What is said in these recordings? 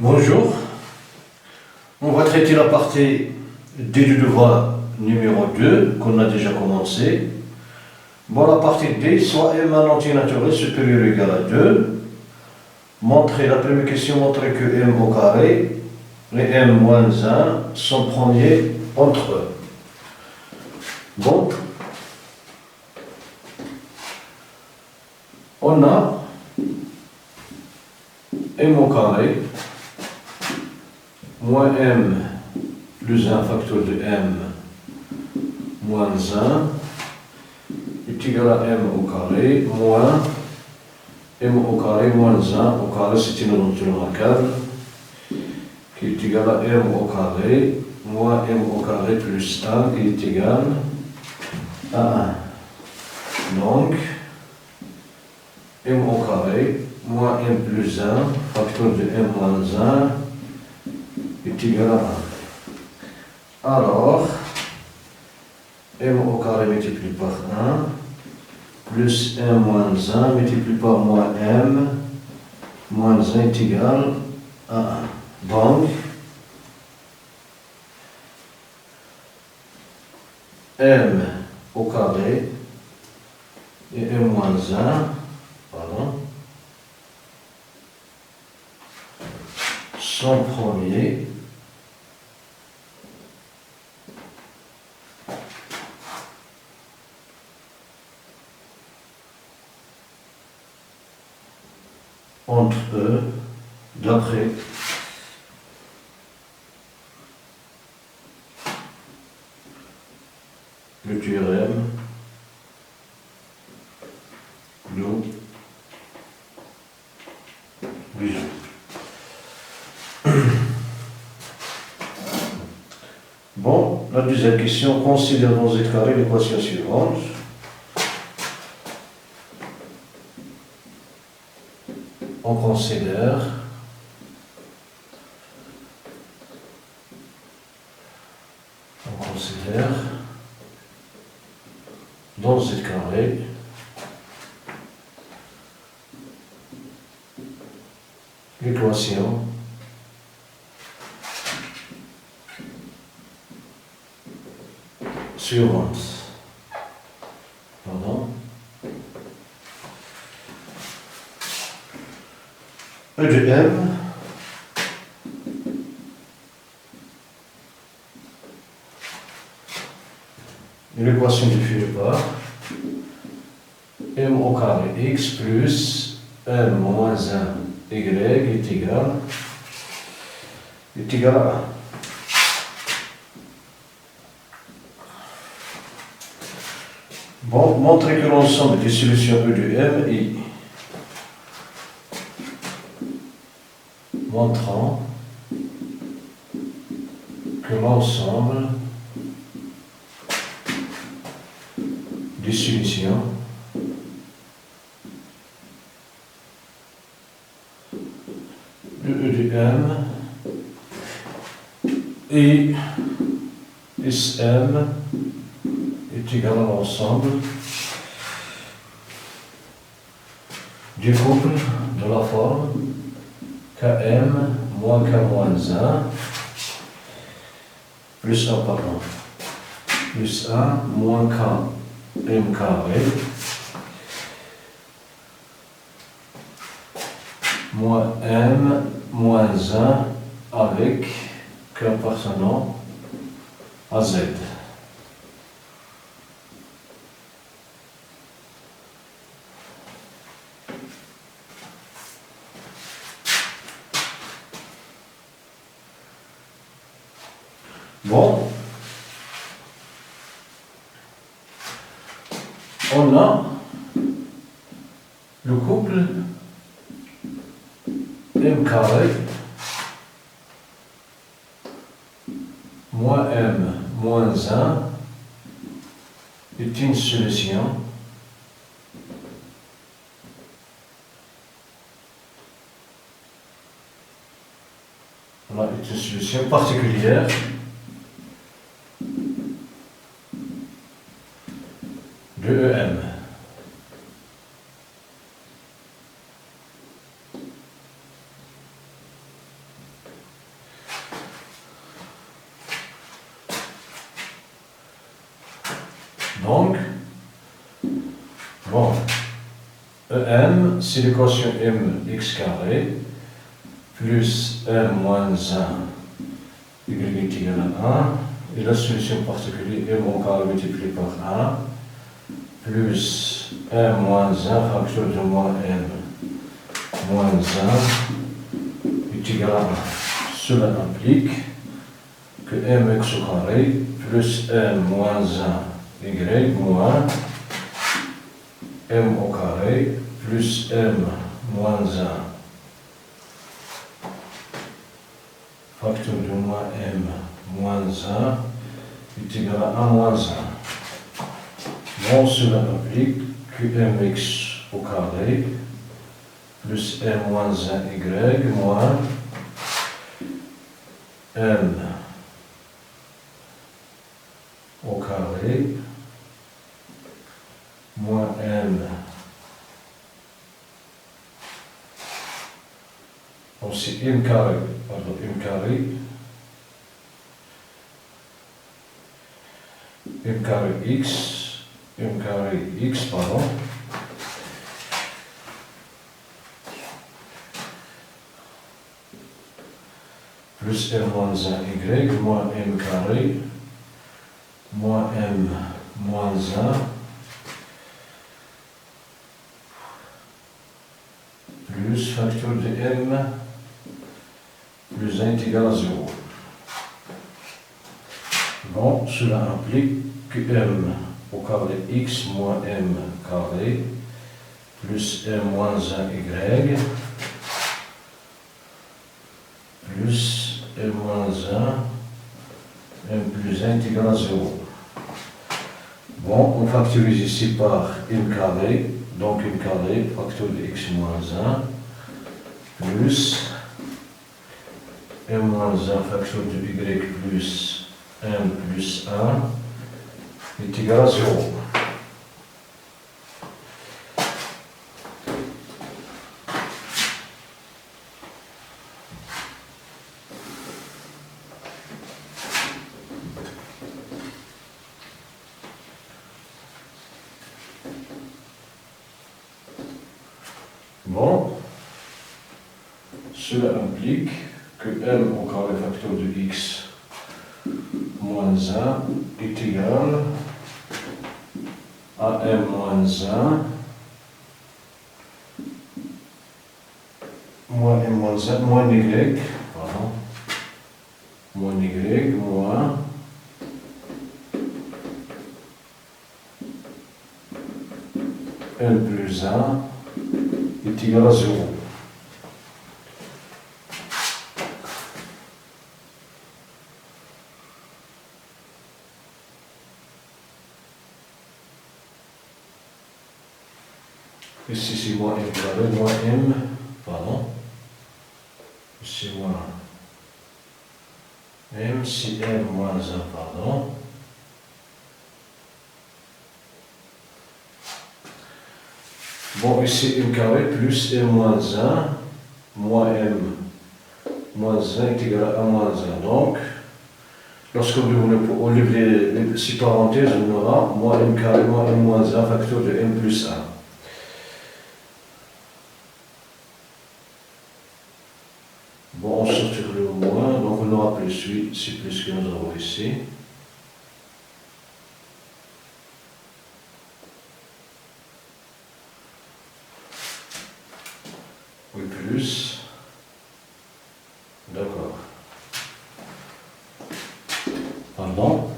Bonjour, on va traiter la partie D du devoir numéro 2 qu'on a déjà commencé. Bon, la partie D, soit m un entier naturel supérieur ou égal à 2. La première question montrer que m au carré et m moins 1 sont premiers entre eux. Donc, on a m au carré moins m plus 1 facteur de m moins 1 est égal à m au carré moins m au carré moins 1 au carré, c'est une notation remarquable, qui est égal à m au carré moins m au carré plus 1 qui est égal à 1. Donc, m au carré moins m plus 1 facteur de m moins 1 est égal à 1. Alors, m au carré multiplié par 1 plus m moins 1 multiplié par moins m moins 1 est égal à 1. Donc, m au carré et m moins 1, sont premiers entre eux d'après le théorème de Buson. Bon, la deuxième question, considère dans Z carré l'équation suivante. On considère dans Z carré l'équation suivante. E de m l'équation définie par m au carré x plus m moins 1 y est égal à 1. Bon, montrer que l'ensemble des solutions E de m est montrant que l'ensemble des solutions de E de m et Sm est égal à l'ensemble du couple de la forme Km moins K moins 1 plus 1, plus 1 moins K M carré moins M moins 1 avec K appartenant à Z. Bon, on a le couple M carré moins M moins 1 est une solution particulière de EM. Donc, bon, EM, c'est l'équation mx carré plus m moins 1 y est égal à 1, et la solution particulière m au carré multiplié par 1 plus m moins 1 facteur de moins m moins 1 est égal à 1. Cela implique que mx au carré plus m moins 1 y moins m au carré plus m moins 1 facteur de moins m moins 1 est égal à 1 moins 1. Donc cela implique que mx au carré plus m moins 1 y moins m au carré moins m aussi m carré, pardon, m carré m carré x, pardon, plus m moins 1 y moins m carré moins m moins 1 plus facteur de m plus 1 est égal à 0. Bon, cela implique que m au carré x moins m carré plus m moins 1 y plus m moins 1 m plus 1 est égal à 0. Bon, on factorise ici par m carré, donc m carré, facteur de x moins 1, plus m moins 1 facteur de y plus m plus 1 est égal à 0. Bon, cela implique que m au carré facteur de x moins 1 est égal à m moins 1 moins m moins 1 moins y, pardon, moins y moins m plus 1 est égal à 0. Ici c'est moins m carré, moins m, pardon, ici moins m, c'est m moins 1, pardon. Bon, ici m carré plus m moins 1, moins m moins 1 est égal à 1 moins 1. Donc, lorsqu'on lève les 6 parenthèses, on aura moins m carré moins m moins 1 facteur de m plus 1. Bon, on sortir le moins, donc on aura plus 8, c'est plus que nous avons ici. Oui, plus. D'accord. Pardon.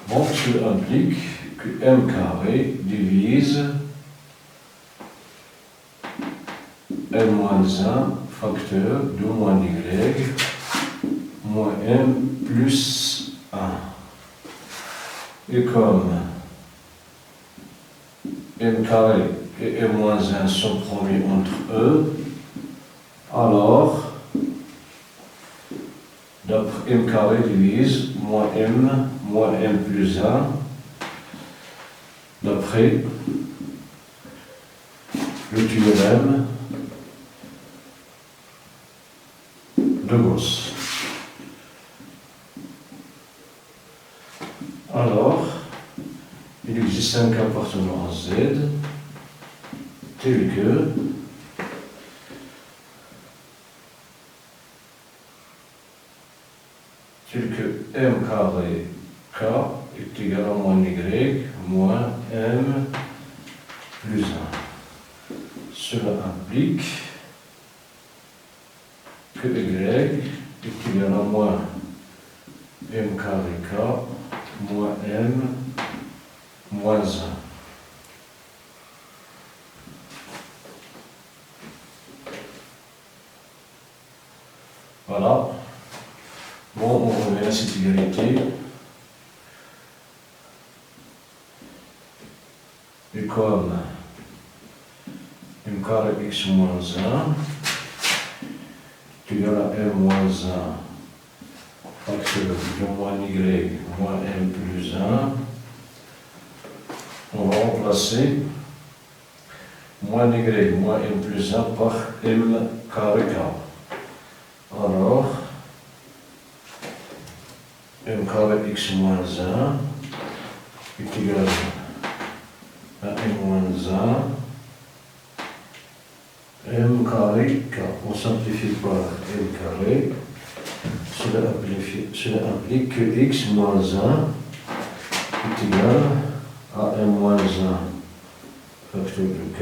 Donc, cela implique que m carré divise m moins 1 facteur de moins y moins m plus 1. Et comme m carré et m moins 1 sont produits entre eux, alors d'après m carré divise moins m plus 1 d'après le théorème de Gauss. Alors, x5 appartenant à z, tel que m carré k est égal à moins y moins m plus 1. Cela implique que y est égal à moins m carré k moins m moins 1. Voilà. Bon, on remet à cette égalité. Et comme m carré x moins 1 est égal à m moins 1 facteur de moins y moins m plus 1, on va remplacer moins y moins m plus 1 par m carré k. Alors, m carré x moins 1 est égal à m moins 1 m carré k. On simplifie par m carré. Cela implique que x moins 1 est égal à m moins 1 facteur de k.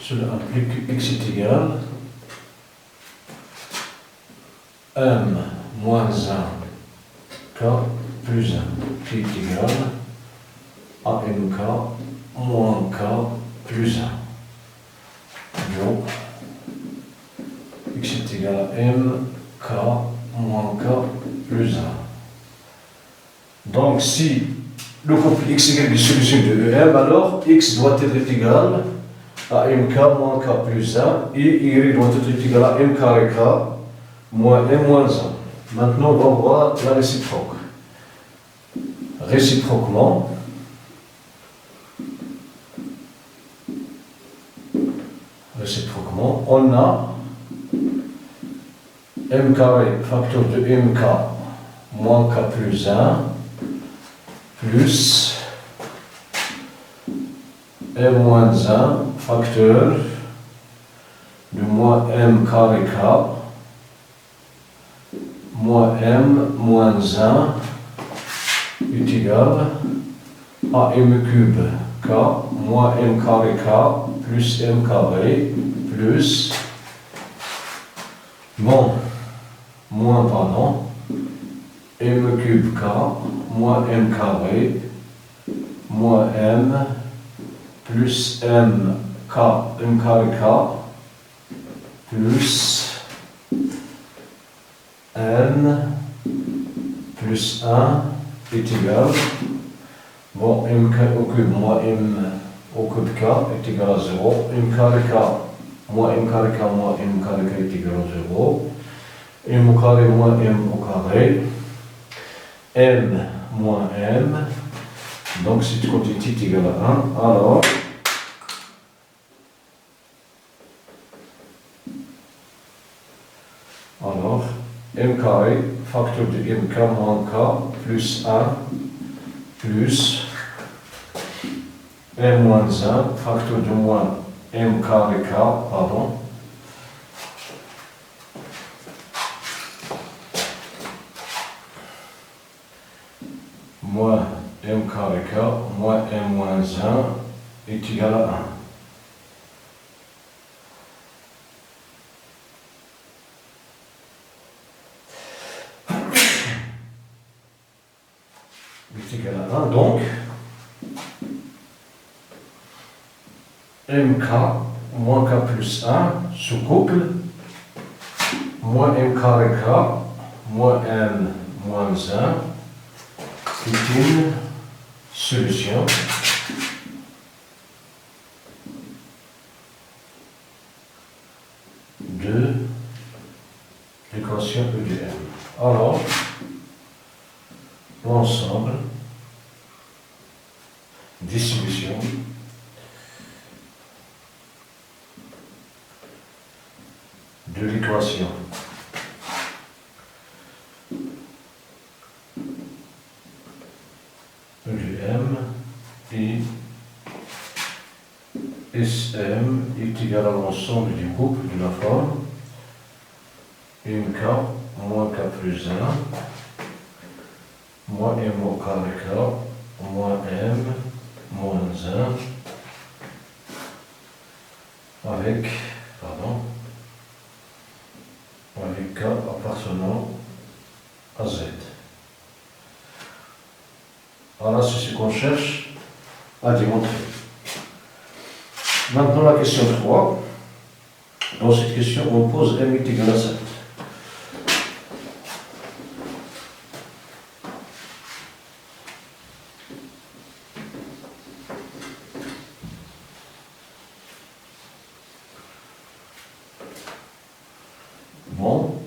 Cela implique que x est égal à m moins 1 k plus 1 qui est égal à mk moins k plus 1. Donc, x est égal à m k moins k plus 1. Donc, si le couple x égale la solution de EM, alors x doit être égal à mk moins k plus 1 et y doit être égal à m carré k moins m moins 1. Maintenant, on va voir la réciproque. Réciproquement, on a m carré facteur de mk moins k plus 1 plus m moins 1 facteur de moins m carré k moins m moins 1 est égal à m cube k moins m carré k plus m carré plus m cube k moins m carré moins m plus m carré k plus n plus 1 est égal, m au cube moins m au cube k est égal à 0, m carré k moins m carré k moins m carré k est égal à 0, m au carré moins m au carré, m moins m, donc cette quantité est égale à 1, alors m carré facteur de mk moins k plus 1 plus m moins 1 facteur de moins m carré k, moins m carré k moins m moins 1 est égal à 1. Est égal à 1, donc mk moins k plus 1 se couple moins m carré k moins m moins 1 est une solution l'équation E de M. Alors, l'ensemble, distribution, de l'équation E de M et SM est égal à l'ensemble du couple de la forme MK moins K plus 1 moins M au carré K moins M moins 1 avec K appartenant à Z. Voilà, c'est ce qu'on cherche à démontrer. Maintenant la question 3. Dans cette question, on pose M est égal à 7. Bon,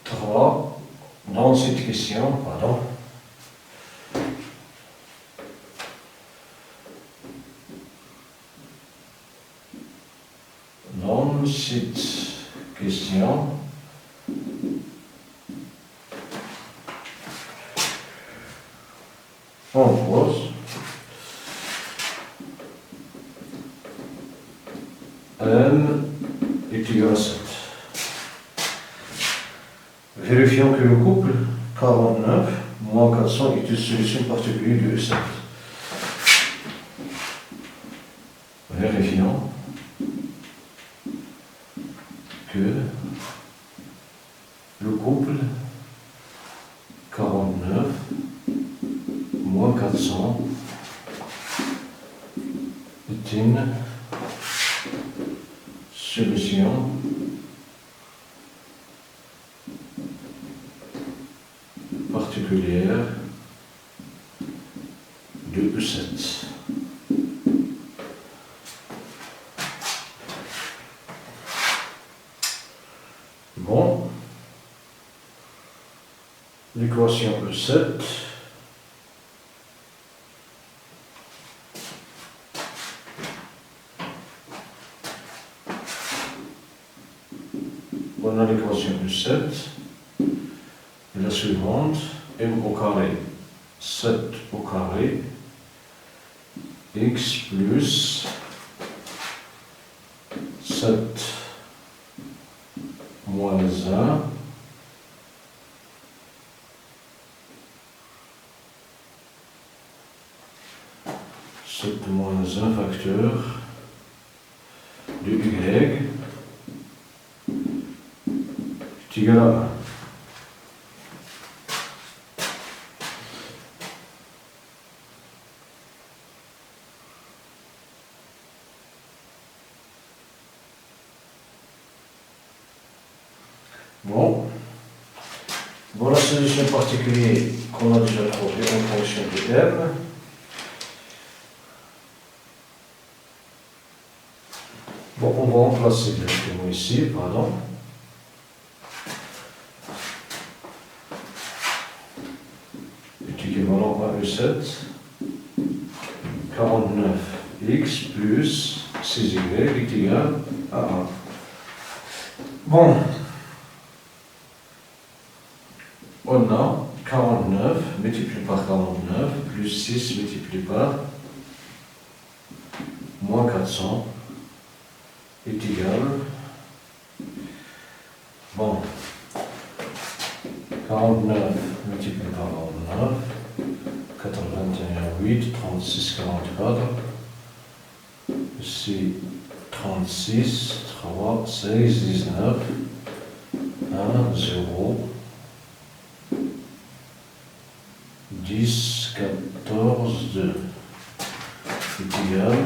3. Dans cette question, dans cette question, on pose M est égal à 7. Vérifions que le couple 49 moins 400 est une solution particulière de E7. Vérifions que le couple 49 moins 400 est une solution particulière de E7. Bon, l'équation E7 on a l'équation E7 est la suivante, M au carré 7 au carré x plus 7 moins 1 7 moins 1 facteur de y est égal à 1. Bon, voilà la solution particulière qu'on a déjà trouvée en fonction de M. Bon, on va remplacer directement ici, est équivalent à E7, 49x plus 6y est égal à 1. Bon, on a 49 multiplié par 49 plus 6 multiplié par moins 400 est égal, bon, 49 multiplié par 49, 81, 8, 36, 44, ici 36, 3, 16, 19, 1, 0, 10, 14, 2 est égal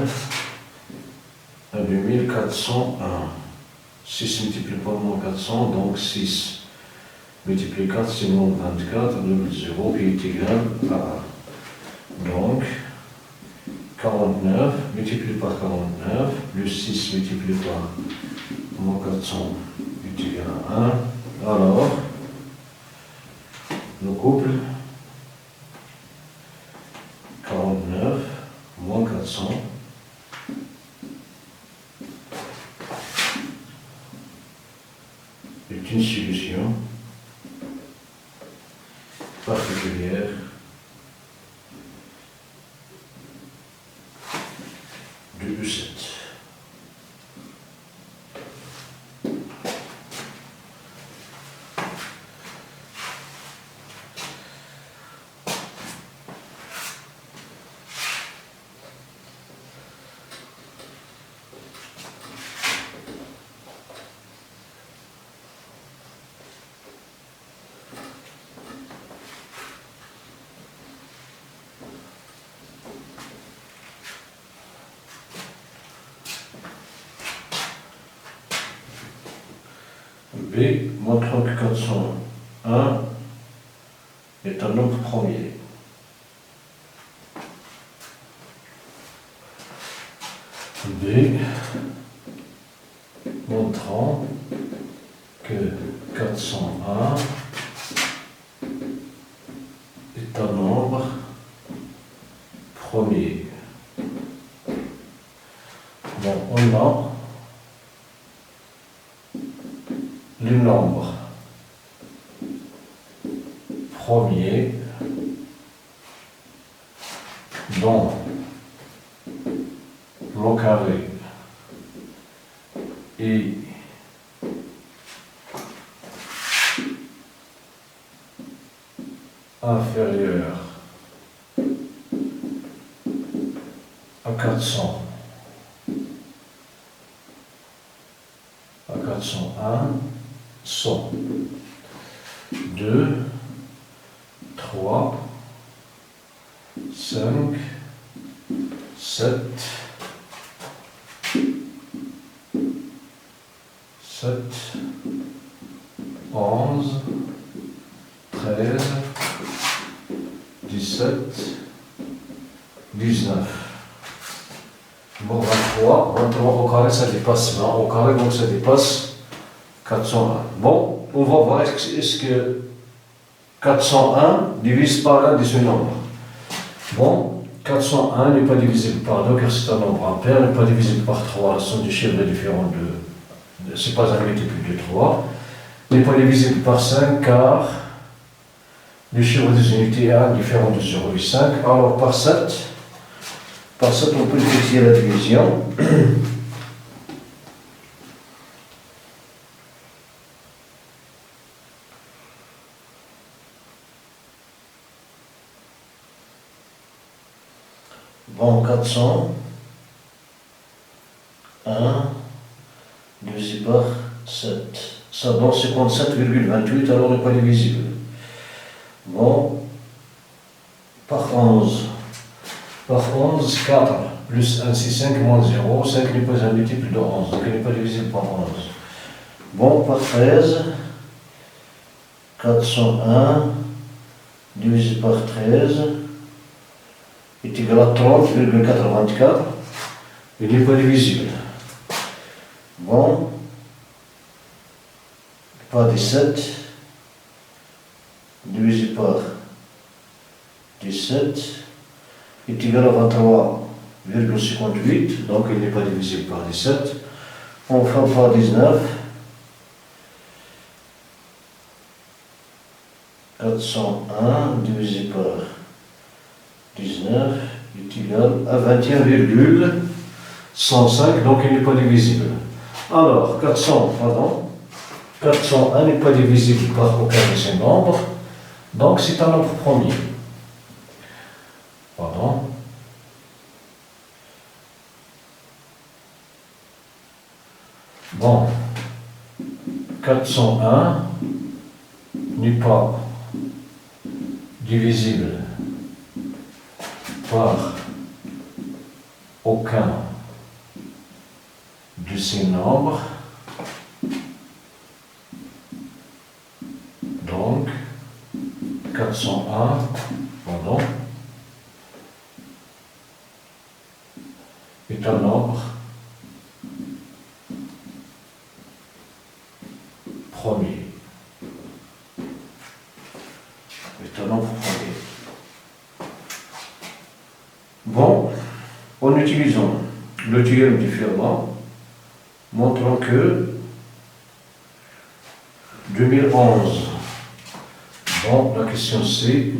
à 2401. 6 multiplié par moins 400, donc 6 multiplié 4, c'est moins 24, 0 qui est égal à 1. Donc, 49 multiplié par 49, plus 6 multiplié par moins 400 est égal à 1. couple. 49 moins 400 est une solution particulière de U7. B montrant que 401 est un nombre premier. B montrant que 401 est un nombre premier. Bon, on a les nombres premiers dont le carré est inférieur à 400 à 401 sont 2, 3, 5, 7, 11, 13, 17, 19. Bon, 23 au carré, ça dépasse 20 au carré, donc ça dépasse 401. Bon, on va voir est-ce que 401 divise par l'un de ce nombre. Bon, 401 n'est pas divisible par 2 car c'est un nombre impair, n'est pas divisible par 3, ce sont des chiffres différents c'est pas un multiple de 3, n'est pas divisible par 5 car le chiffre des unités est indifférent de 0,5. Alors par 7, on peut effectuer la division. Bon, 400, 1, divisé par 7. Ça donne 57,28, alors n'est pas divisible. Bon, par 11. Par 11, 4 plus 1, c'est 5 moins 0. 5 n'est pas un multiple de 11, donc il n'est pas divisible par 11. Bon, par 13, 401 divisé par 13 est égal à 30,84. Il n'est pas divisible. Bon, par 17 divisé par 17 est égal à 23,58, donc il n'est pas divisible par 17. Enfin par 19, 401 divisé par 19 est égal à 21,105, donc il n'est pas divisible. Alors, 401 n'est pas divisible par aucun de ces nombres, donc c'est un nombre premier. Pardon. Bon, 401 n'est pas divisible par aucun de ces nombres, donc 401, pardon, est un nombre premier. Est Maintenant, vous prenez. Bon, en utilisant le théorème du firma, montrons que 2011, bon, la question c'est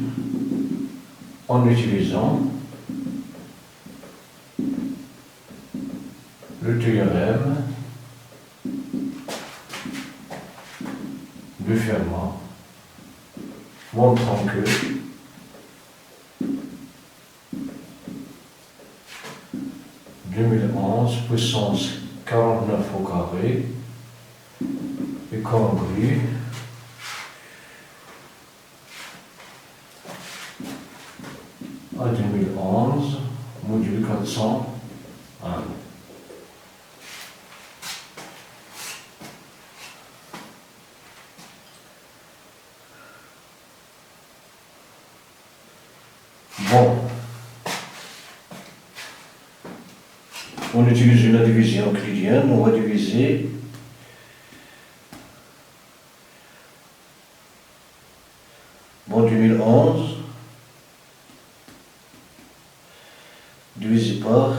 en utilisant le théorème du Fermat, montrant que puissance 49 au carré est congrue à 2011 module 401. Bon, on utilise la division euclidienne, on va diviser bon 2011 divisé par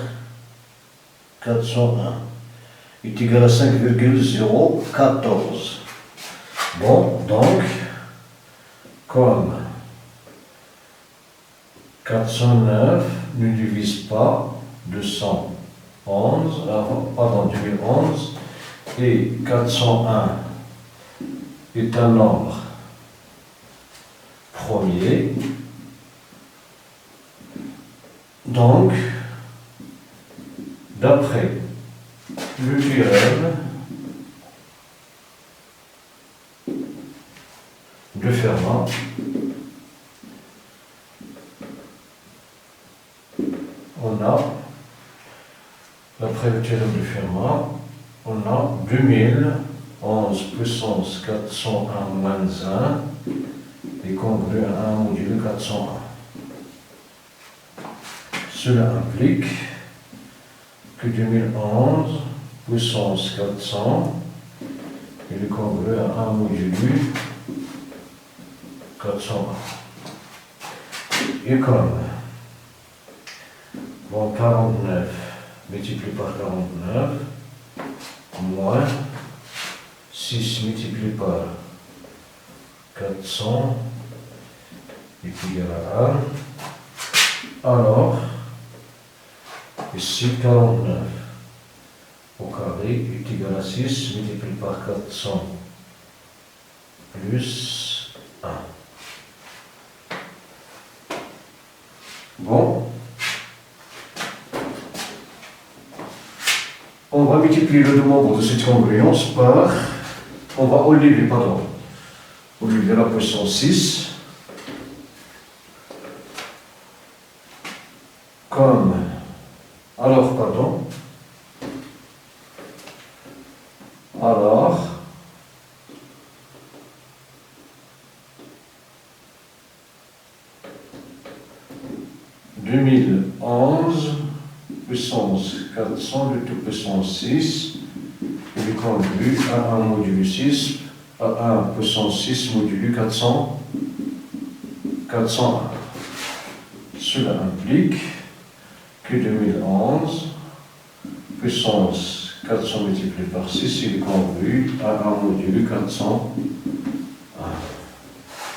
401 est égal à 5,014. Bon, donc, comme 409 ne divise pas 2011, et 401 est un nombre premier, donc, d'après le théorème de Fermat, on a, d'après le théorème de Fermat, on a 2011 puissance 401 moins 1 est congru à 1 module 401. Cela implique que 2011 puissance 400 est congru à 1 module 401. Et comme bon, 49 multiplié par 49 moins 6 multiplié par 400 est égal à 1. Alors, ici 49 au carré est égal à 6 multiplié par 400 plus 1. Bon. On va multiplier le nombre de cette congruence par, on va au lieu de la puissance 6, comme, alors 2011 puissance 400 de toute puissance 6 est congru à 1 module 6 à 1 puissance 6 module 401. Cela implique que 2011 puissance 400 multiplié par 6 est congru à 1 module 401.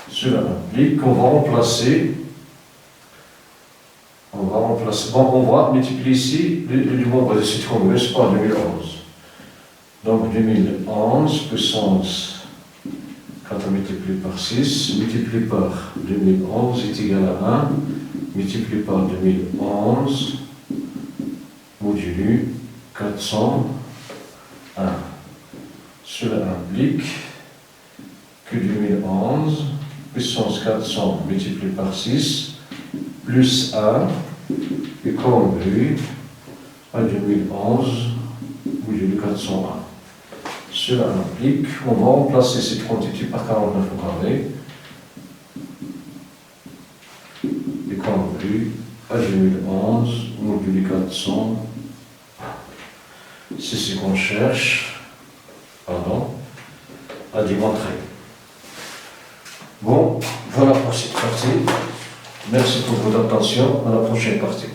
Cela implique qu'on va remplacer. Bon, on va multiplier ici le nombre de cette congruence par 2011. Donc 2011 puissance 4 multiplié par 6 multiplié par 2011 est égal à 1 multiplié par 2011 modulu 401. Cela implique que 2011 puissance 400 multiplié par 6 plus 1 est congru à 2011 modulu 401. Cela implique qu'on va remplacer cette quantité par 49 au carré et congru à 2011 modulu 400. C'est ce qu'on cherche à démontrer. Bon, voilà pour cette partie. Merci pour votre attention. À la prochaine partie.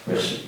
Merci.